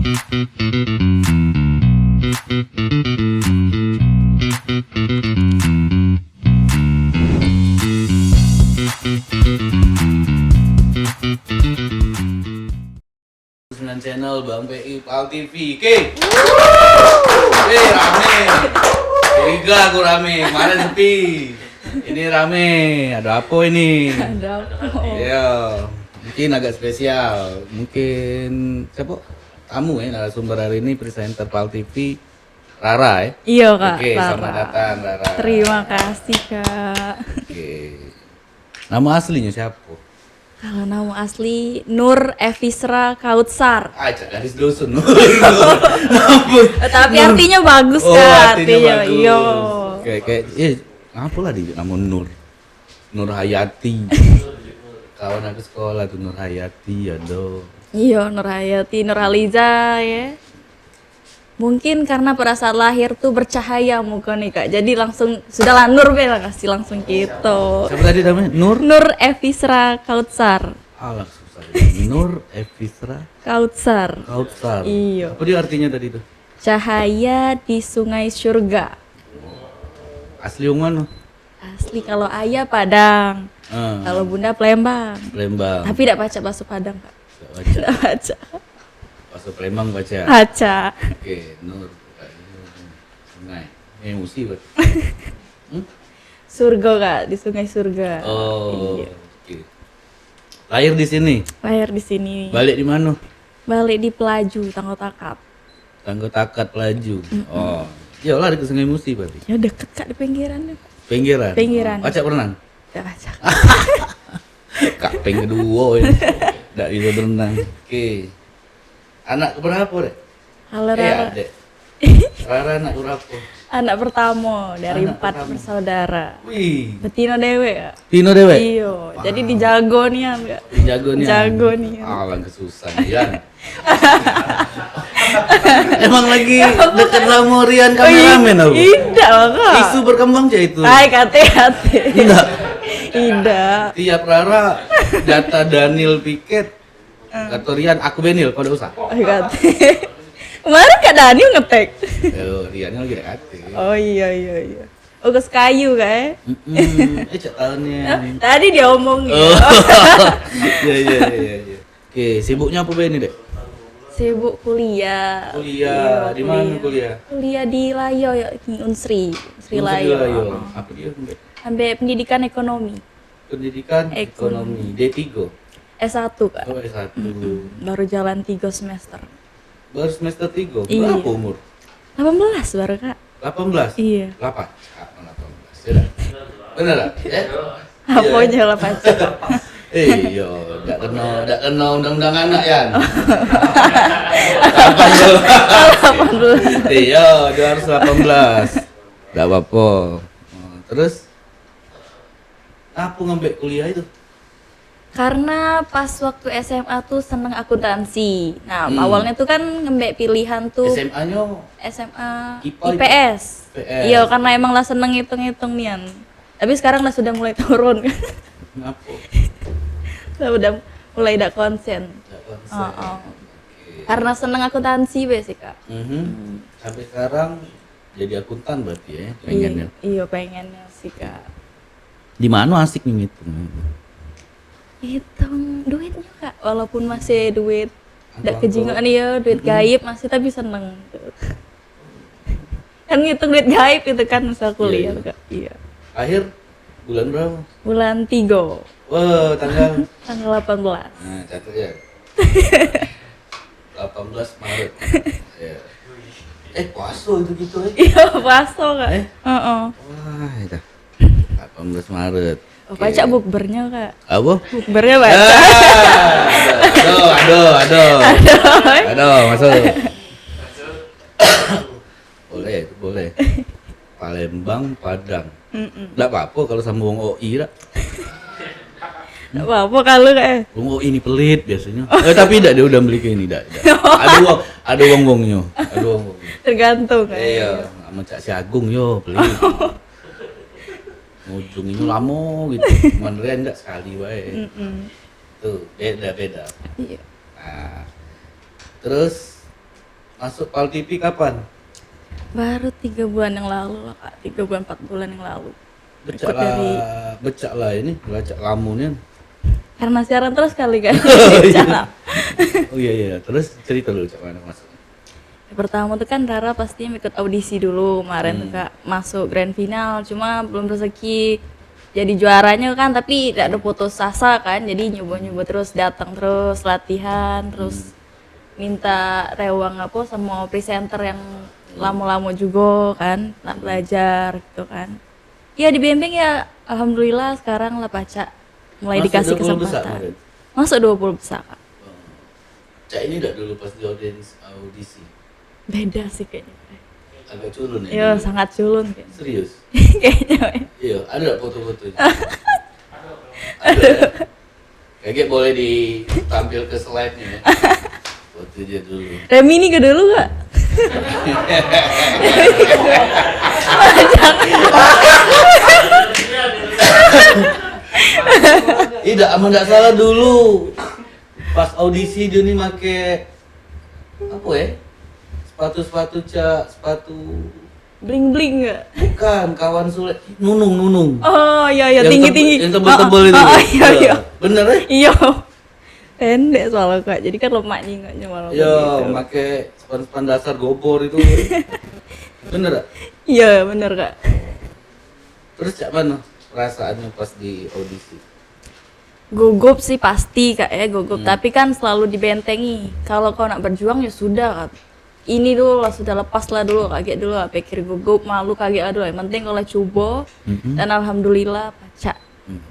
Channel Bang PI Pal TV. Oke. Rame. Tiga aku rame. Kemarin sepi. Ini rame. Ada apa ini? Ada apa? Iya. Mungkin agak spesial. Mungkin siapa? Tamu ya narasumber hari ini presenter Pal TV Rara ya. Iya Kak. Oke, Rara. selamat datang Rara. Terima kasih Kak. Oke. Nama aslinya siapa? Kalau nama asli Nur Evisra Kautsar. Aja garis dusun. Tapi artinya bagus Oh, Kak. artinya bagus. Iya. Kayak apa lah di nama Nur Hayati. Kawan aku sekolah tuh Nur Hayati, aduh. Iya, Nur Hayati, Nur Aliza ya. Mungkin karena pada saat lahir tuh bercahaya muka nih Kak. Jadi langsung sudahlah Nur bela kasih langsung gitu. Siapa tadi namanya? Nur Evisra Kautsar. Alah susah. Ya. Nur Evisra Kautsar. Kautsar. Iya. Apa dia artinya tadi tuh? Cahaya di sungai surga. Asli yang mana? Asli kalau ayah Padang. Kalau bunda Palembang. Palembang. Tapi tidak baca bahasa Padang Kak. Baca. Tidak baca. Bahasa Palembang baca. Baca. Oke, Nur. Sungai. Emosi buat. Surga Kak, di sungai surga. Oh. Iya. Oke. Lahir di sini. Lahir di sini. Balik di mana? Balik di Pelaju, Tanggal Takap. Tangga Takat Pelaju. Oh. Ya lari ke Sungai Musi berarti. Ya deket Kak di pinggiran deh. Pinggiran. Pinggiran. Baca berenang. Tidak baca. Kaping kedua ya. Nggak bisa berenang. Oke. Anak berapa deh? Halo Rara. Adek. Rara anak berapa? Anak pertama dari Anak 4 pertama. bersaudara. Wih. Betina dewe Kak. Pino dewe? Iya, jadi dijago nih Kak. Jago nih. Jago nih. Alah kesusahan Rian. Emang lagi deket sama Rian kameramen aku. Tidak Kak. Isu berkembang aja itu. Hai hati-hati. Tidak. Tidak. Tiap Rara data Daniel Piket kata Rian aku Benil pada usah. Hati. Kemarin Kak Daniel ngetek. Riannya lagi dekati. Oh iya. Ugus kayu Kak. Cak tahunnya. Tadi dia omong Oh. Iya. Oke, sibuknya apa Beni dek? sibuk kuliah. Kuliah, Iya, di mana kuliah? Kuliah di Layo ya, di Unsri Layo. Apa dia? Mbak? Ambil pendidikan ekonomi. Pendidikan Ekonomi. Ekonomi D3. S1 Kak. Oh, S1. Baru jalan 3 semester. Baru semester 3. Iya. Berapa umur? 18 baru Kak. 18. Iya. 8. 18. Ya. Benar lah. Ya. Apa aja lah pacar. Iya, enggak kena undang-undang anak ya. 18. Iya, dia harus 18. Enggak apa-apa. Terus apa ngambil kuliah itu? Karena pas waktu SMA tuh seneng akuntansi. Nah, awalnya tuh kan ngambil pilihan tuh SMA-nya SMA IPA, IPS. IPS. Iya, karena emang lah seneng hitung-hitung nian. Tapi sekarang lah sudah mulai turun. ngapa? Lah udah mulai tidak konsen. Enggak konsen. Oh. Oke. Karena seneng akuntansi basic Kak. Sampai sekarang jadi akuntan berarti ya, pengennya. Iya, pengennya sih Kak. Di mana asik nih ngitung? Hitung duitnya Kak, walaupun masih duit tidak Angka-angka. kejingan ya, duit gaib masih tapi seneng. Kan ngitung duit gaib itu kan masa kuliah Iya. Kak. Iya. Akhir bulan berapa? Bulan 3 Wah, tanggal. tanggal 18. Nah, catat ya. 18 Maret. Ya. Puasa itu gitu ya. Iya, puasa Kak. Heeh. Wah, itu. 18 Maret. Oh, baca bukbernya Kak. Apa? Bukbernya baca. Aduh, masuk. Boleh, itu boleh. Palembang, Padang. Enggak apa-apa kalau sama wong OI lah. Enggak apa-apa kalau Kak. Wong OI ini pelit biasanya. Tapi tidak dia udah beli ke ini, tidak. Ada wong-wongnya. Ada wong-wongnya. Tergantung Kak. Iya, sama Cak Si Agung yo pelit. Ujung ini lama gitu. Cuman Rian enggak sekali wae. Tuh, beda. Iya. Nah, terus masuk Pal TV kapan? Baru 3 bulan yang lalu lah kak, 3 bulan 4 bulan yang lalu. Becak Ikut dari lah, becak lah ini, becak kamu nih. karena siaran terus kali kan. Oh iya, terus cerita dulu cak mana masuk. Pertama tuh kan Rara pasti ikut audisi dulu kemarin tuh kak, masuk grand final, cuma belum rezeki jadi juaranya kan, tapi tidak ada putus asa kan, jadi nyoba-nyoba terus, datang terus latihan, terus minta rewang apa sama presenter yang lama-lama juga kan, nak belajar gitu kan. Ya di bimbing ya, alhamdulillah sekarang lah Paca mulai Masuk dikasih 20 besar kesempatan. kemarin? Masuk 20 besar kak. Cak ini enggak dulu pas di audisi. Beda sih kayaknya. Agak culun ya. Iya, dulu? sangat culun kayaknya. Serius? Kayaknya. Iya, ada nggak foto-fotonya? Ada. Kayaknya boleh ditampil ke slide-nya ya. Foto dia dulu. Remi ini ke dulu gak? Tidak, aman nggak salah dulu. Pas audisi dia nih make apa ya? Sepatu Bling-bling gak? bukan kawan sulit nunung. Oh iya, Yang tinggi-tinggi. yang tebel-tebel itu. Iya, iya. Bener ya? Iya. Pendek soalnya kak, jadi kan lemaknya nggak malah Yo, begitu. make span dasar gobor itu. Bener gak? Iya bener kak. Terus cak mana perasaannya pas di audisi? Gugup sih pasti kak ya, gugup. Tapi kan selalu dibentengi. Kalau kau nak berjuang ya sudah kak. Ini dulu lah, sudah lepas lah dulu, kaget dulu lah, pikir gugup, malu, kaget dulu. Yang penting kalau coba dan alhamdulillah Paca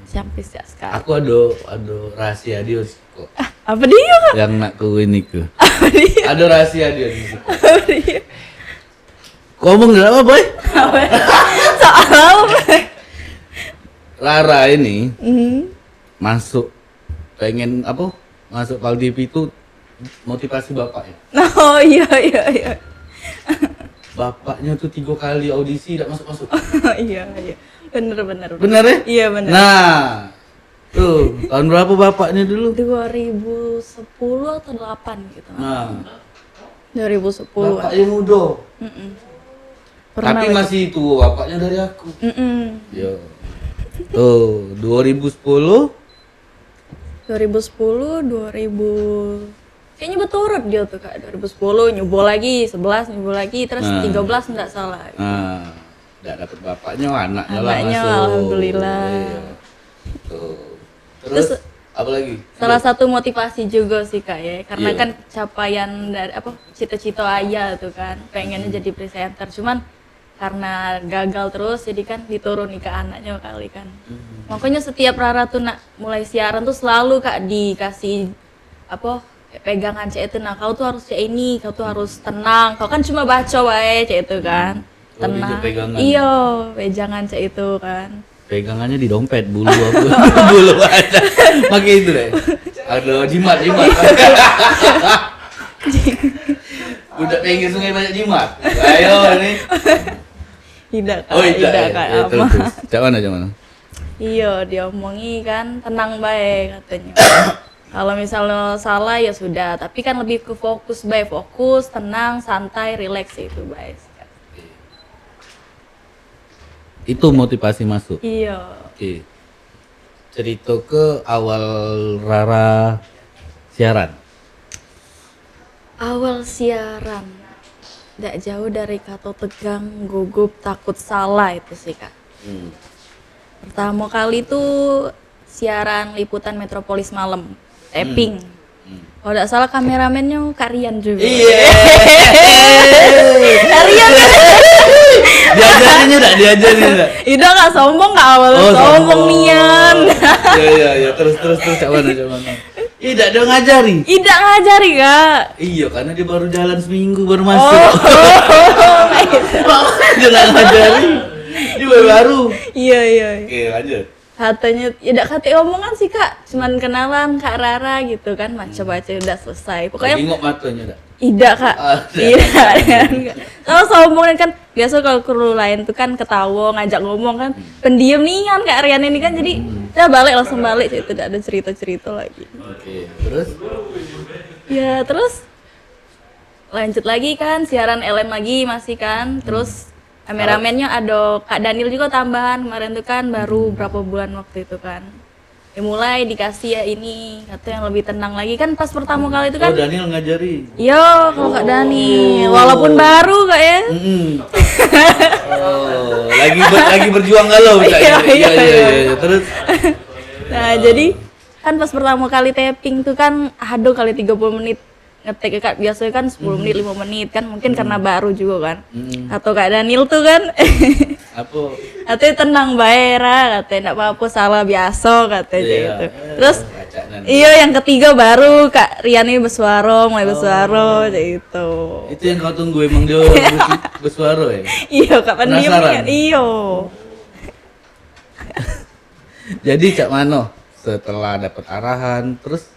sampai sekarang. Aku ada rahasia dia sih kok. Apa dia kak? Yang nak ke ini ke. Apa dia? Ada rahasia dia di situ. Apa dia? Ngomong apa boy? Soal apa? Rara ini Mhm. masuk pengen apa? Masuk Pal TV itu motivasi bapaknya. Oh iya. Bapaknya tuh 3 kali audisi tidak masuk. Iya. Bener. Bener ya? Iya bener. Nah, tuh tahun berapa bapaknya dulu? 2010 atau 8 gitu. Nah, 2010. bapaknya muda. Mm-mm. Tapi ikut. masih tua bapaknya dari aku. Mm-mm. Yo. Tuh, 2010 kayaknya berturut dia tuh kak, 2010 nyoba lagi, 11 nyoba lagi, terus 13 enggak salah. nah, enggak dapet bapaknya, anaknya lah Anaknya, masuk. alhamdulillah. Iya. Tuh. Terus apa lagi? Salah satu motivasi juga sih kak ya, karena Iya. kan capaian dari apa cita-cita ayah tuh kan, pengennya jadi presenter, cuman karena gagal terus jadi kan dituruni ke anaknya kali kan. Makanya setiap Rara tuh nak mulai siaran tuh selalu kak dikasih apa pegangan cek itu, nah kau tuh harus cek ini, kau tuh harus tenang, kau kan cuma baca wae cek itu kan, Oh, tenang. itu pegangan. Iya, pegangan cek itu kan. Pegangannya di dompet bulu aku. Bulu ada. Pakai itu deh. Ada jimat. Udah pengen sungai banyak jimat. Ayo nih. Tidak kak, Oh, tidak kak, ya. ama. Terus. Cak mana? Iya, diomongi kan tenang baik katanya. Kalau misalnya salah ya sudah, tapi kan lebih ke fokus baik, fokus, tenang, santai, rileks itu baik. Itu motivasi masuk. Iya. Oke. Cerita ke awal Rara siaran. Awal siaran, tidak jauh dari kata tegang, gugup, takut salah itu sih kak. Pertama kali tuh siaran liputan Metropolis malam, tapping. Kalau tidak salah kameramennya Kak Rian juga. Iya. Kak Rian. Diajarin enggak? Udah nggak sombong nggak awal sombong sombong. nian. Iya. Terus cak mana? Tidak dia ngajari. Tidak ngajari kak. Iya, karena dia baru jalan seminggu baru masuk. Oh, Dia nggak ngajari. Dia baru. iya. Oke, lanjut. Katanya, ya tidak kata omongan sih kak, cuman kenalan Kak Rara gitu kan, baca udah selesai. Lagi Pokoknya ngok matanya dah. tidak kak, Ada. tidak. Kalau sombong kan biasa kalau kru lain tuh kan ketawa ngajak ngomong kan, pendiam nih kan Kak Rian ini kan, jadi udah langsung balik, itu tidak ada cerita lagi. Oke, terus Ya terus lanjut lagi kan siaran LM lagi masih kan. Terus kameramennya ada Kak Daniel juga tambahan kemarin tuh kan baru berapa bulan waktu itu kan. Ya mulai dikasih ya ini atau yang lebih tenang lagi kan pas pertama kali itu kan. Oh, Daniel ngajari. Yo, kalau Kak Daniel walaupun baru Kak ya. Oh, lagi berjuang galau Kak. Iya. Terus Nah, jadi kan pas pertama kali tapping tuh kan aduh kali 30 menit ngetek Kak, biasanya kan 10 menit 5 menit kan mungkin karena baru juga kan. Atau Kak Daniel tuh kan apa? katanya tenang bae Ra, katanya enggak apa-apa salah biasa katanya Iya. gitu. Terus Bacanan. iya yang ketiga baru Kak Rian ini bersuara, mulai bersuara kayak gitu. Itu yang kau tunggu emang dia bersuara ya? Iya Kak pendiam Penasaran? kan. Iya. Jadi Cak Mano setelah dapat arahan terus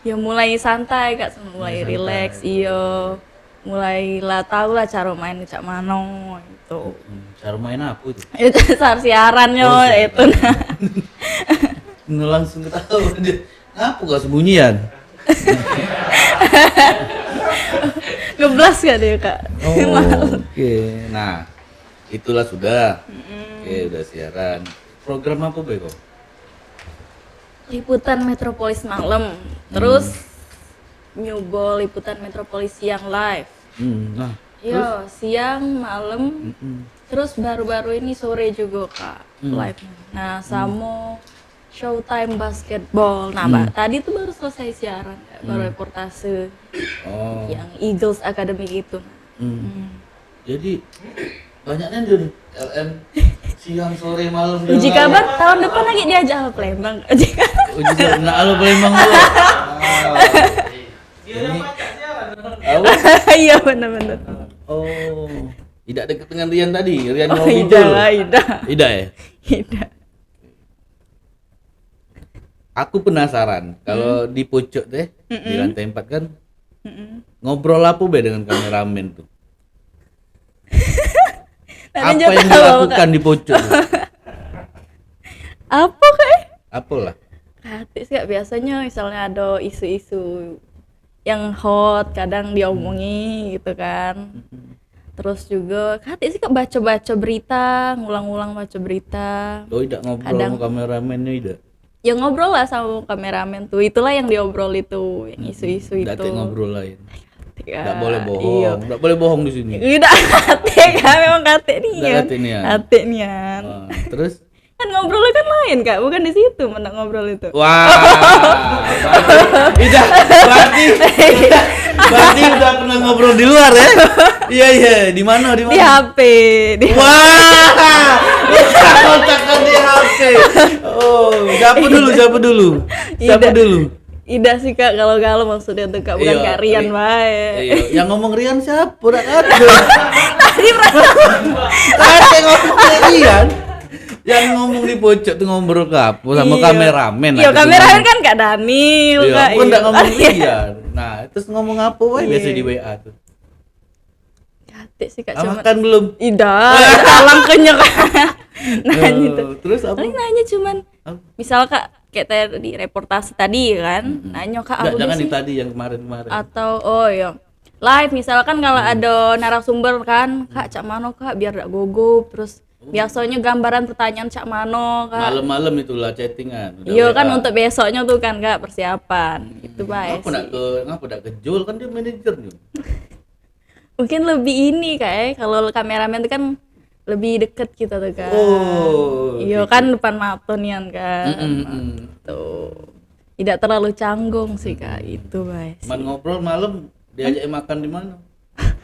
Ya mulai santai Kak, mulai relax, iya. Mulai lah tahu lah cara main Cak Mano itu. cara main apa itu? Itu saat siarannya Oh, siaran. itu nah. Langsung ketahuan dia. Ngapa gak sembunyian? Ngeblas gak dia Kak? Oke. Nah, itulah sudah. Oke, udah siaran. Program apa Beko? Liputan Metropolis malam, terus nyoba liputan Metropolis siang live. Nah, Yo, siang, malam, terus baru-baru ini sore juga Kak live. Nah, sama Showtime Basketball. Nah, Mbak, tadi tuh baru selesai siaran, Kak. Baru reportase oh. yang Eagles Academy itu. Jadi banyaknya dia nih LM siang sore malam dia Uji nggak- kabar tahun depan lagi diajak ke Palembang. Uji kabar. Uji kabar nak lo Palembang dulu. Ini apa? Iya benar-benar. Oh, tidak dekat dengan Rian tadi. Rian Oh, mau Ida, muncul. Ida. Tidak ya? Ida. Aku penasaran kalau di pojok deh di lantai 4 kan ngobrol apa be dengan kameramen tuh? Nanti Apa yang tahu, dilakukan di pojok? tuh? Apa Kak? Apalah? Hati sih Kak, biasanya misalnya ada isu-isu yang hot kadang diomongi gitu kan. Terus juga hati sih Kak baca-baca berita, ngulang-ngulang baca berita. Lo tidak ngobrol Kadang. sama kameramennya tidak? Ya ngobrol lah sama kameramen tuh. Itulah yang diobrol itu, yang isu-isu itu. Tidak ngobrol lain. Ya, Tidak boleh iya. bohong. Tidak boleh bohong di sini. Udah hati Kak, memang hati nian. Udah hati nian. Hati nian. Wah, terus Kan ngobrolnya kan lain Kak, bukan di situ mendak ngobrol itu. wah, berarti udah pernah ngobrol di luar ya? Iya iya, di mana di Di mana? HP, di Wah, kontakkan di HP. Oh, siapa dulu? Siapa Ida. dulu? Ida sih Kak, kalau galau maksudnya tuh Kak, bukan Iya, Kak Rian bae. Iya, yang ngomong Rian siapa? Udah ada. Tadi Tadi ngomong Rian. Yang ngomong di pojok tuh ngobrol ke apa sama Iya. kameramen. Iya, Aku tuh kameramen ngomong. kan Kak Daniel, Iya, Kak. aku enggak Iya. ngomong Iya. Rian. Nah, terus ngomong apa wae biasa di WA tuh? Hati sih Kak, Ah, cuma makan belum? Ida, alang kenyang. Nanya itu. Terus apa? Paling nanya cuman Apa? misal Kak kayak tadi reportase tadi kan, nanya Kak Enggak, apa jangan sih? yang tadi yang kemarin-kemarin. Atau oh iya live misalkan kalau ada narasumber kan Kak Cak Mano Kak biar gak gugup terus biasanya gambaran pertanyaan Cak Mano Kak. Malam-malam itulah chattingan. Udah Iya kan WA. untuk besoknya tuh kan Kak persiapan itu baik Ngapa enggak sih. ngapa enggak ke Jul kan dia manajernya. Mungkin lebih ini Kak kalau kameramen tuh kan lebih deket kita tuh kan. Oh, Iya kan depan mata nian kan. Mm-mm. Tuh. Tidak terlalu canggung sih Kak itu baik. Cuman ngobrol malam diajak makan di mana?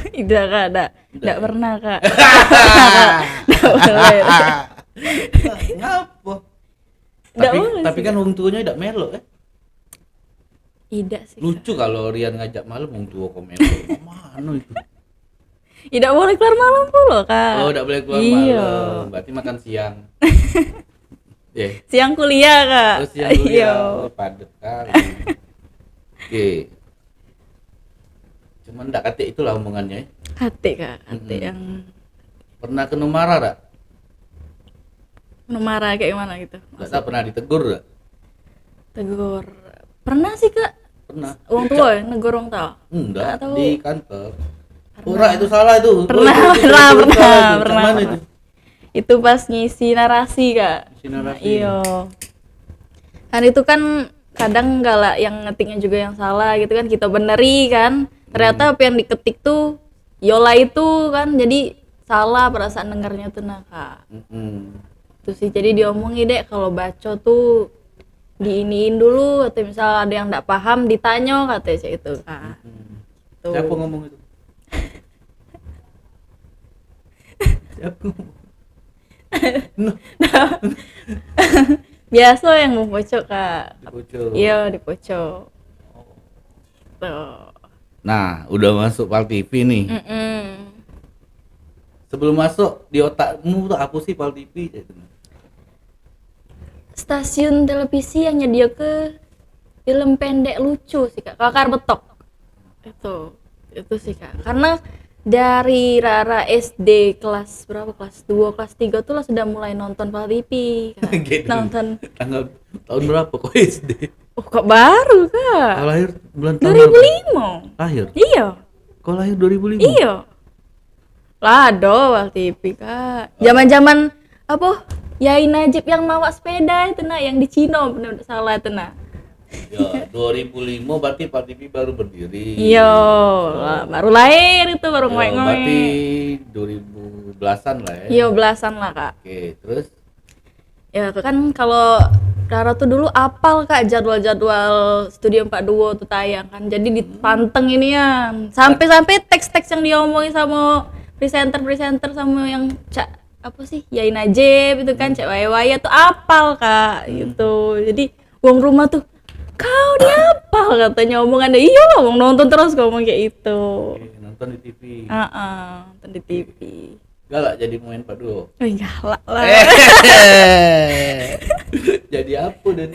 Tidak Kak, tidak pernah Kak. Ngapa? Nggak Tapi boleh tapi sih, kan wong tuanya tidak melo Tidak sih. Kak. Lucu kalau Rian ngajak malam wong tua kok melo. Mana itu? Tidak boleh keluar malam pula Kak. Oh, tidak boleh keluar Iya. malam. Berarti makan siang. Siang kuliah Kak. Terus siang dulu Iya. ya. Padet kali. Oke. Cuman enggak kate itulah omongannya. Hati Kak, hati yang Pernah ke Numara enggak? marah kayak gimana gitu. Enggak tahu pernah ditegur enggak? Tegur. Pernah sih Kak. Pernah. Uang tua ya, negor uang tua. Enggak, Nggak tahu. di kantor. Ora itu salah itu. Pernah, Oh, itu pernah, salah pernah, itu. Cak pernah, mana pernah. itu? Itu pas ngisi narasi kak. Ngisi narasi. Iya. Kan itu kan kadang enggak lah yang ngetiknya juga yang salah gitu kan, kita beneri kan. Ternyata apa yang diketik tuh Yola itu kan jadi salah perasaan dengarnya tuh nah kak. Mm-mm. Tuh sih jadi diomongin deh kalau baco tuh diiniin dulu atau misal ada yang enggak paham ditanya katanya sih itu kak. Tuh. Siapa ngomong itu? Siapa ngomong? No. Biasa yang mau pocok kak. Bocor. Iya di pocok. Tuh. Nah, udah masuk Pal TV nih. Sebelum masuk di otakmu tuh apa sih Pal TV? Stasiun televisi yang nyedia ke film pendek lucu sih kak, Kakar Betok itu sih kak, karena dari Rara SD kelas berapa, kelas 2, kelas 3 tuh lah sudah mulai nonton Pal TV kak. Gitu. Nonton Tanggal tahun berapa kok SD? oh kok baru kak, Kau lahir bulan tahun berapa? 2005 Lahir? iya Kau lahir 2005? iya lah do Pal TV kak, zaman apa Yai Najib yang mawa sepeda itu nah, yang di Cina bener salah itu nah. Ya, 2005 berarti Pal TV baru berdiri. Iya, lah, baru lahir itu baru Ya, berarti ngoek-ngoek. 2010-an lah ya. Iya, belasan lah kak. Oke, terus Ya kan kalau Rara tuh dulu apal kak jadwal-jadwal Studio 42 tuh tayang kan. Jadi dipanteng ini ya. Sampai-sampai teks-teks yang diomongin sama presenter sama yang Cak apa sih Yai Najib itu kan Cak Waya tuh apal kak gitu. Jadi uang rumah tuh kau dia apal katanya omongannya. Iya lah mau nonton terus kau ngomong kayak itu. oke, nonton di TV. Nonton di TV. Galak jadi pemain Pak Duo. Oh galak lah. Jadi apa dan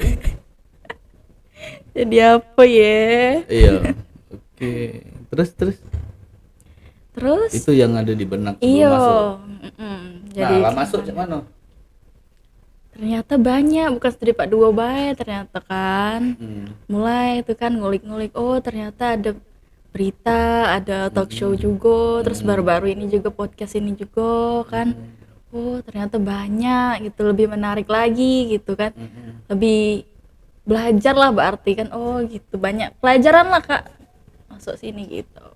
Jadi apa ya? iya. Oke. Terus Terus itu yang ada di benak sebelum iya. masuk. Jadi Nah, lah masuk cak mana? ternyata banyak bukan studi Pak Dua bae ternyata kan. Hmm. Mulai itu kan ngulik-ngulik oh ternyata ada berita, ada talk show juga, terus baru-baru ini juga podcast ini juga kan. Oh, ternyata banyak gitu, lebih menarik lagi gitu kan. Lebih belajar lah berarti kan. Oh, gitu. Banyak pelajaran lah Kak. Masuk sini gitu.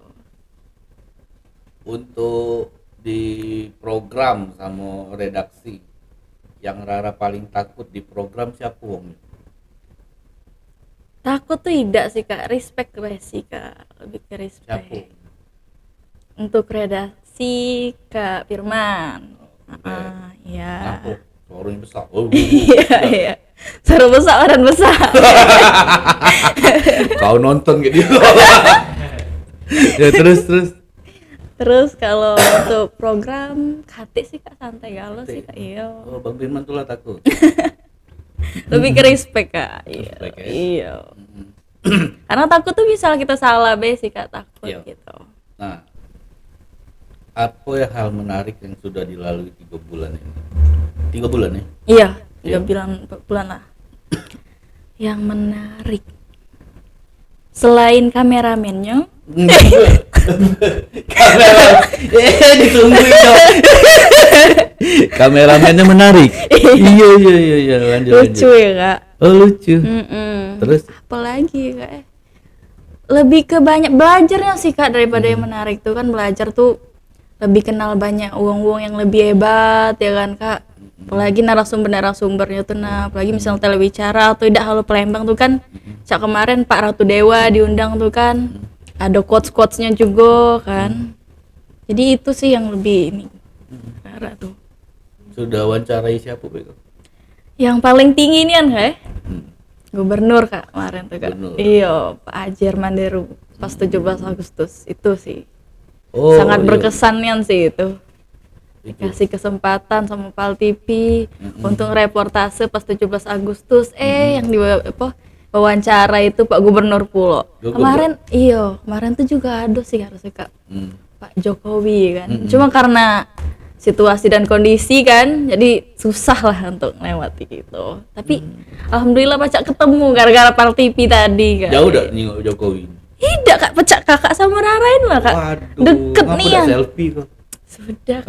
Untuk di program sama redaksi yang Rara paling takut di program siapa wong? Takut tuh tidak sih Kak, respect sih Kak, lebih ke respect. Siapa? Untuk redaksi Kak Firman. Iya. Aku suaranya besar. Oh, Iya, iya. Suara besar dan besar. kau nonton gitu. Ya terus. Terus kalau untuk program Kate sih Kak santai galau sih Kak. Iya. Oh, Bang Firman tuh lah takut. Lebih ke respect Kak. Iya. Respect, ya? Iya. Karena takut tuh misal kita salah sih Kak, takut Iya. gitu. Nah, apa ya hal menarik yang sudah dilalui 3 bulan ini? 3 bulan ya? Iya, Iya. 3 bulan lah. Yang menarik. Selain kameramennya, Kamera, ditungguin dong. Kameramennya menarik. Iya, lanjut. lucu ya Kak. Oh, lucu. Terus Apalagi Kak? Lebih ke banyak belajarnya sih Kak daripada yang menarik tuh kan belajar tuh lebih kenal banyak uang-uang yang lebih hebat ya kan Kak. Apalagi narasumbernya tuh apalagi misalnya telewicara atau tidak Halo Palembang tuh kan Cak kemarin Pak Ratu Dewa diundang tuh kan. Ada quotes-quotesnya juga kan. Jadi itu sih yang lebih ini. Rara tuh. sudah wawancarai siapa, Beko? Yang paling tinggi ini kan Kak? Gubernur Kak kemarin tuh Kak. Gubernur. Iya, Pak Ajer Manderu pas 17 Agustus itu sih. Oh, Sangat iya. berkesannya sih itu. Itu. Dikasih kesempatan sama Pal TV untuk reportase pas 17 Agustus yang di wawancara itu Pak Gubernur Pulo. Gubernur. Kemarin tuh juga ada sih harusnya Kak Hmm. Pak Jokowi kan. Cuma karena situasi dan kondisi kan, jadi susah lah untuk melewati gitu. Tapi alhamdulillah pacak ketemu gara-gara Pal TV tadi kan. Jauh dah nengok Jokowi. Tidak kak, pecah kakak sama Rarain lah kak. Waduh, Deket ngapa nih dah ya. selfie kok? Sudah.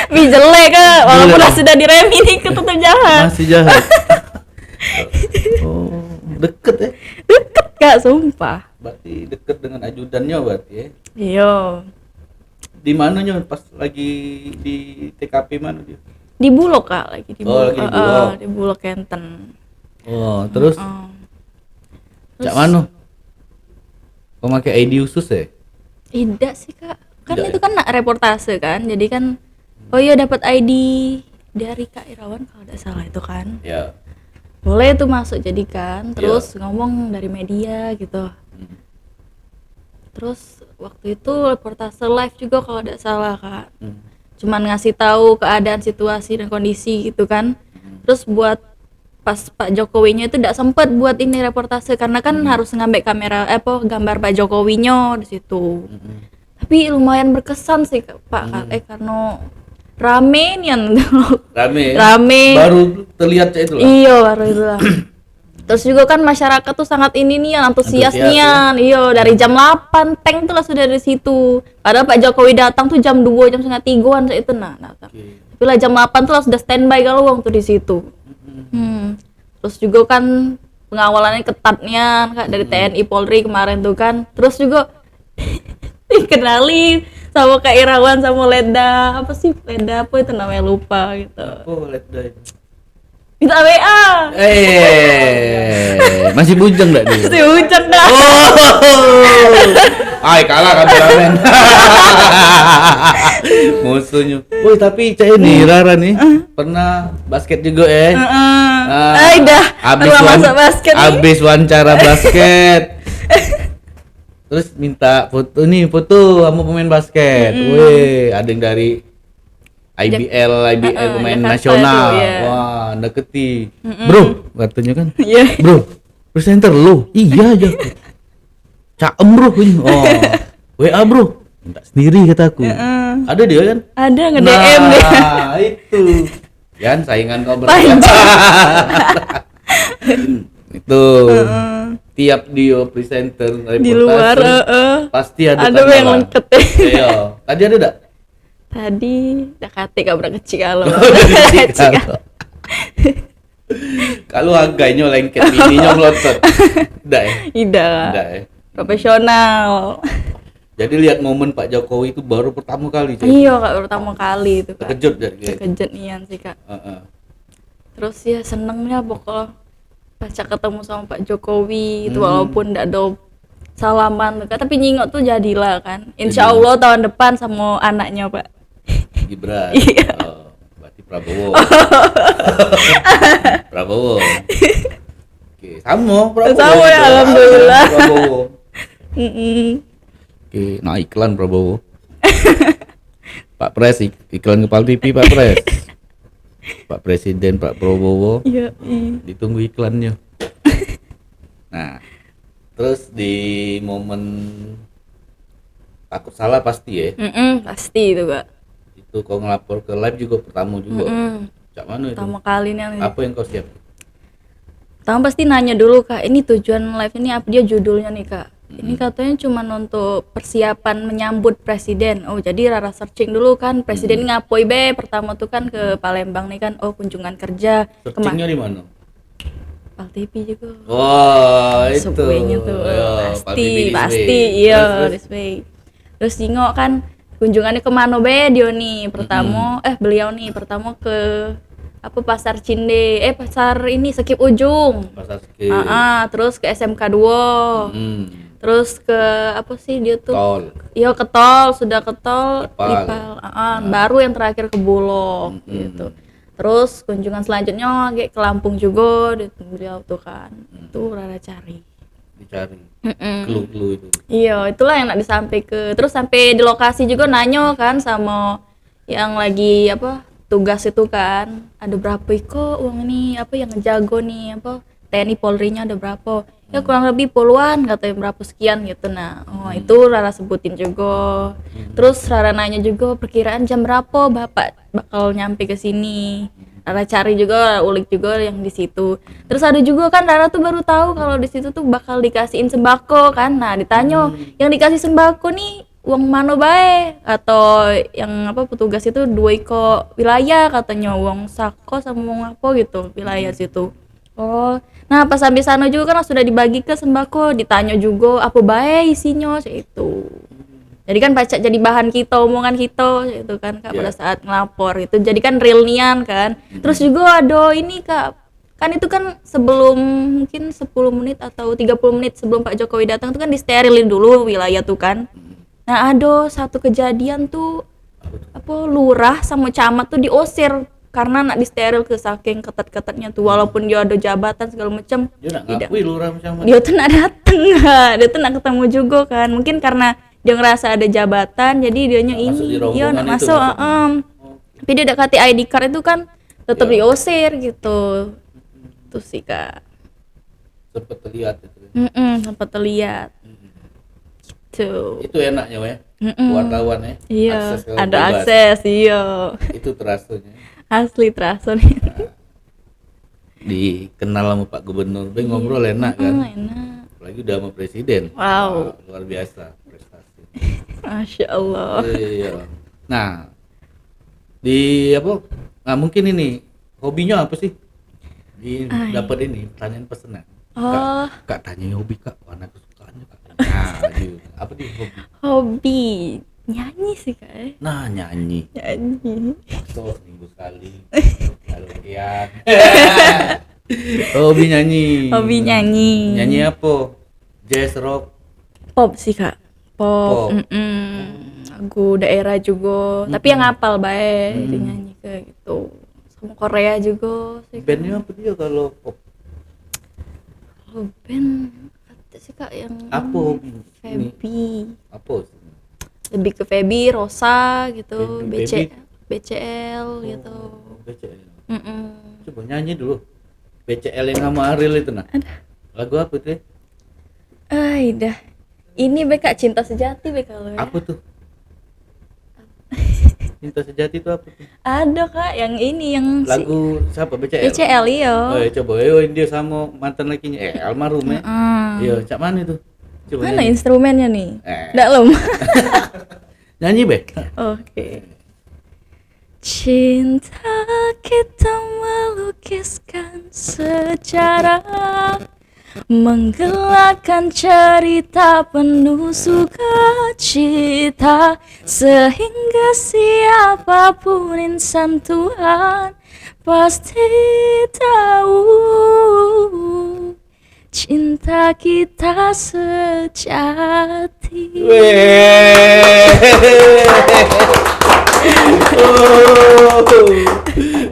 Wih jelek kak, walaupun Jelek. sudah diremi nih tetap jahat. Masih jahat. Oh, deket ya? Deket kak, sumpah. Berarti deket dengan ajudannya berarti ya? Iya. Di mananya pas lagi di TKP mana dia? Di Bulog kak, lagi di Oh, Bulog. lagi di Bulog. Di Bulog Kenten. Oh, terus cak mana? Kau pakai ID khusus ya? Tidak sih kak, kan Tidak itu ya? kan reportase kan, jadi kan oh iya dapat ID dari Kak Irawan kalau tidak salah itu kan, Ya. boleh tuh masuk jadi kan, Iya. terus ngomong dari media gitu, terus waktu itu reportase live juga kalau tidak salah kak, cuman ngasih tahu keadaan situasi dan kondisi gitu kan, terus buat pas Pak Jokowinya itu tidak sempat buat ini reportase karena kan harus ngambil kamera gambar Pak Jokowinya di situ. Tapi lumayan berkesan sih Pak karena rame nian Rame ya? rame. Baru terlihat cak itu lah. Iya baru itu lah. Terus juga kan masyarakat tuh sangat ini nih antusias Antusias, nian. Iya dari jam 8 tank tuh lah sudah dari situ. Padahal Pak Jokowi datang tuh jam 2 jam setengah 3-an itu datang. Oke. Tapi lah jam 8 tuh lah sudah standby kalau tuh di situ. Terus juga kan pengawalannya ketatnya kak dari TNI Polri kemarin tuh kan. Terus juga dikenali sama Kak Irawan sama Leda apa sih Leda apa itu namanya lupa gitu. Oh, lihat dah. Minta WA. Masih bujang enggak dia? Si hujan dah. Ay, kalah kameramen. Musuhnya. Woi, tapi cak ini Rara nih pernah basket juga ya? Dah. Pernah masuk basket nih. Habis wawancara basket. Terus minta foto sama pemain basket. Wih, ada yang dari IBL pemain Jakarta nasional. itu, ya. Wah, deketi. Bro, katanya kan. Iya. Bro, presenter lu. Iya aja. Caem bro. Oh. WA bro. Minta sendiri kataku. Ada dia kan? Ada nge-DM dia. Nah, itu. Yan, saingan kau Panjang. Itu. Tiap dia presenter Di luar pasti ada yang tanggalan. lengket. Iya. Tadi ada enggak? Tadi udah kate kabrak kecil kalau. Kalau harganya lengket, bininya melotot. Enggak ya? Tidak. Enggak ya? Profesional. Jadi lihat momen Pak Jokowi itu baru pertama kali. Cik. Iya kak pertama kali itu kak. Terkejut jadi. Terkejut nian sih kak. Heeh. Terus ya senengnya pokoknya pasca ketemu sama Pak Jokowi itu walaupun tidak ada salaman kak, tapi nyingok tuh jadilah kan. Insya Allah tahun depan sama anaknya Pak. Gibran. Iya. Oh, berarti Prabowo. Prabowo. Oke, sama Prabowo. Sama ya, juga. alhamdulillah. Prabowo. Mm-mm. Oke, nah iklan Prabowo. Pak Pres, iklan Kepala TV Pak Pres. Pak Presiden Pak Prabowo. Iya. Ditunggu iklannya. Nah, terus di momen takut salah pasti ya. Pasti itu kak. Itu kau ngelapor ke live juga pertama juga. Cak mana itu? Pertama kali nih. Apa yang kau siap? Pertama pasti nanya dulu kak, ini tujuan live ini apa dia judulnya nih kak? Ini katanya cuma untuk persiapan menyambut presiden. Oh jadi Rara searching dulu kan presiden ngapoi be. Pertama tuh kan ke Palembang nih kan. Oh kunjungan kerja. Searchingnya di mana? Pal TV juga. Wah, itu. Subway-nya tuh Ya, pasti Pak pasti Bibi iya Terus, this way. Terus nengok kan kunjungannya kemana be dia nih pertama beliau nih pertama ke apa pasar Cinde pasar ini Sekip Ujung. Pasar Skip. Terus ke SMK 2. Terus ke apa sih dia tuh? Tol. Iya ke tol, sudah ke tol, Lipal. baru yang terakhir ke Bulog gitu. Terus kunjungan selanjutnya kayak ke Lampung juga di beliau tuh kan. Itu Rara cari. Dicari. Clue-clue itu. Iya, itulah yang nak disampai ke. Terus sampai di lokasi juga nanyo kan sama yang lagi apa tugas itu kan. Ada berapa iko uang ini apa yang ngejago nih apa TNI Polri-nya ada berapa? Ya kurang lebih puluhan katanya, berapa sekian gitu. Nah, itu Rara sebutin juga. Terus Rara nanya juga perkiraan jam berapa Bapak bakal nyampe ke sini. Rara cari juga, ulik juga yang di situ. Terus ada juga kan Rara tuh baru tahu kalau di situ tuh bakal dikasihin sembako kan. Nah, ditanya, yang dikasih sembako nih uang mano bae, atau yang apa petugas itu dua iko wilayah katanya, uang sako sama uang apa gitu wilayah situ. Oh, nah pas sampai sana juga kan sudah dibagi ke sembako, ditanya juga apa bae isinya itu. Jadi kan baca jadi bahan kita, omongan kita itu kan Kak pada saat ngelapor itu. Jadi kan real nian kan. Terus juga ada ini Kak. Kan itu kan sebelum mungkin 10 menit atau 30 menit sebelum Pak Jokowi datang tuh kan disterilin dulu wilayah tuh kan. Nah, ada satu kejadian tuh apa lurah sama camat tuh diusir karena nak disteril ke saking ketat-ketatnya tuh, walaupun dia ada jabatan segala macam. Dia nak ngakui lurah macam mana? Dia tuh nak dateng, dia tuh nak ketemu juga kan. Mungkin karena dia ngerasa ada jabatan jadi dianya ini dia nak masuk, tapi dia udah kasih ID card itu kan tetap diusir gitu. Tuh sih Kak. Sempat terlihat itu. Sempat terlihat. Tuh. Itu enaknya ya. Wartawan ya. Iya, akses ada bebas. akses, iya. Itu terasanya. Asli terasa nih. Dikenal sama Pak Gubernur, ngobrol enak kan. Enak. Apalagi udah sama presiden. Wow. Luar biasa prestasi. Masya Allah. Iya. Nah, nah mungkin ini hobinya apa sih? Dapat ini pertanyaan pesanan. Kak tanya hobi Kak, mana kesukaannya Kak? Nah, gitu. Apa dia hobi? Hobi nyanyi sih Kak. Nah, nyanyi. So, seminggu sekali. Kalau kian. Hobi nyanyi. Hobi nyanyi. Nyanyi apa? Jazz, rock, Pop sih Kak. Pop. Lagu daerah juga. Tapi yang hafal bae itu nyanyi kayak gitu. Sama Korea juga sih. Bandnya apa dia kalau pop? Kalau band ada sih Kak yang Apa hobi? Feby. Apa? Lebih ke Feby, Rosa gitu, Feby. BCL gitu. BCL. Coba nyanyi dulu. BCL yang sama Ariel itu nah. Lagu apa tuh? Dah. Ini Beka Cinta Sejati Beka lo ya. Apa tuh? Cinta Sejati itu apa tuh? Ada Kak yang ini yang Lagu siapa? BCL. BCL iya. Oh ya coba dia sama mantan lakinya almarhum ya. Iya, cak mana itu? Coba Mana nyanyi. instrumennya nih? Dalam. Nyanyi be. Oke. Cinta kita melukiskan sejarah, menggelakkan cerita penuh sukacita, sehingga siapapun insan Tuhan pasti tahu cinta kita sejati.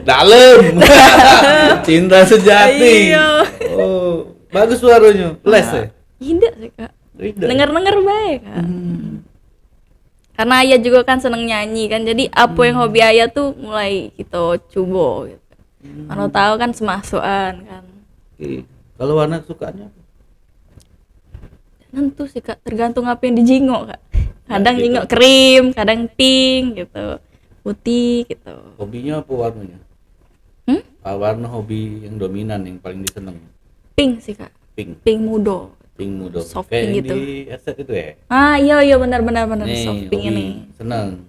Dalam. Cinta sejati. Iya. Oh, bagus suaranya. Les ya? Tidak sih Kak. Tidak. Denger baik Kak. Karena Ayah juga kan seneng nyanyi kan, jadi apa yang hobi Ayah tuh mulai kita coba gitu. Mana tahu kan semasukan kan. Kalau warna kesukaannya apa? Tentu sih Kak, tergantung apa yang dijingok Kak. Kadang gitu. jingok krim, kadang pink gitu, putih gitu. Hobinya apa warnanya? Warna hobi yang dominan yang paling diseneng? Pink sih Kak, Pink. pink mudo. Pink mudo. Soft Kayak pink yang gitu. di headset itu ya? Iya benar Nih, soft pink hobi ini. seneng.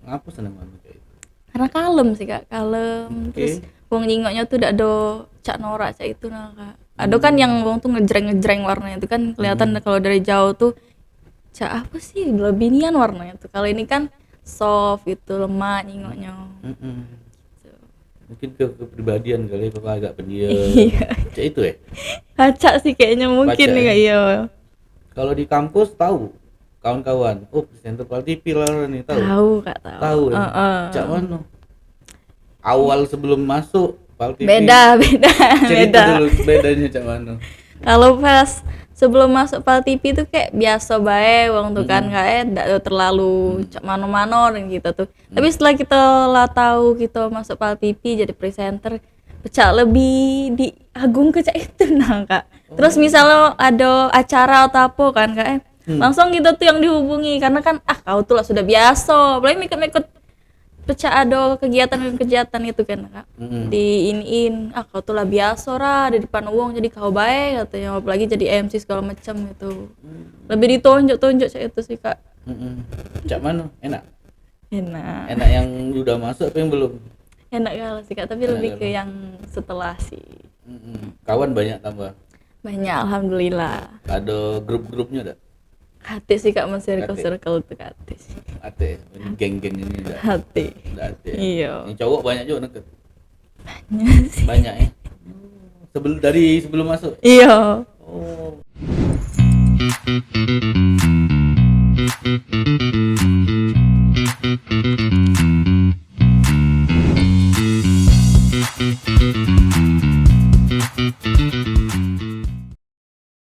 Apa seneng warna kayak itu? Karena kalem sih Kak, kalem. Oke. Terus wong nyingoknya tuh udah ada cak norak cak itu nah Kak. Ada kan yang wong tuh ngejreng warnanya itu kan kelihatan kalau dari jauh tuh cak apa sih lebih warnanya tuh. Kalau ini kan soft gitu, lemah nyingoknya. Mungkin ke kepribadian kali kalau agak pendiam. Iya. Cak itu ya? Kaca sih kayaknya mungkin Baca nih ya? Kak, iya. Kalau di kampus tahu kawan-kawan, presenter Pal TV lah nih tahu. Tahu Kak, tahu. Tahu ya? Cak mana? Awal sebelum masuk Pal TV. Beda. Cerita dulu bedanya cak mana? Kalau pas sebelum masuk Pal TV tuh kayak biasa bae wong tuh kan kayak ndak terlalu cak mano-mano dan gitu tuh. Tapi setelah kita lah tahu kita masuk Pal TV jadi presenter, Pecah lebih diagung ke cak itu nah kak. Terus misalnya ada acara atau apa kan kak, langsung gitu tuh yang dihubungi karena kan kau tuh lah sudah biasa, apalagi ikut pecah ada kegiatan itu kan kak, di iniin kau tuh lah biasa lah di depan uang jadi kau baik katanya, apalagi jadi MC segala macam gitu, lebih ditonjok cak itu sih kak. Cak mana enak Enak yang udah masuk apa yang belum? enak kalau sih kak, tapi Enak lebih kalau. ke yang setelah sih. Kawan banyak tambah, Banyak alhamdulillah. ada grup-grupnya ada? Hati sih kak, masih Hati. circle tuh hati sih. Ate, ini geng-geng ini udah Hati. ate. Iya. Yang cowok banyak juga deket. Banyak sih. Banyak ya. Sebelum masuk. Iya. Oh.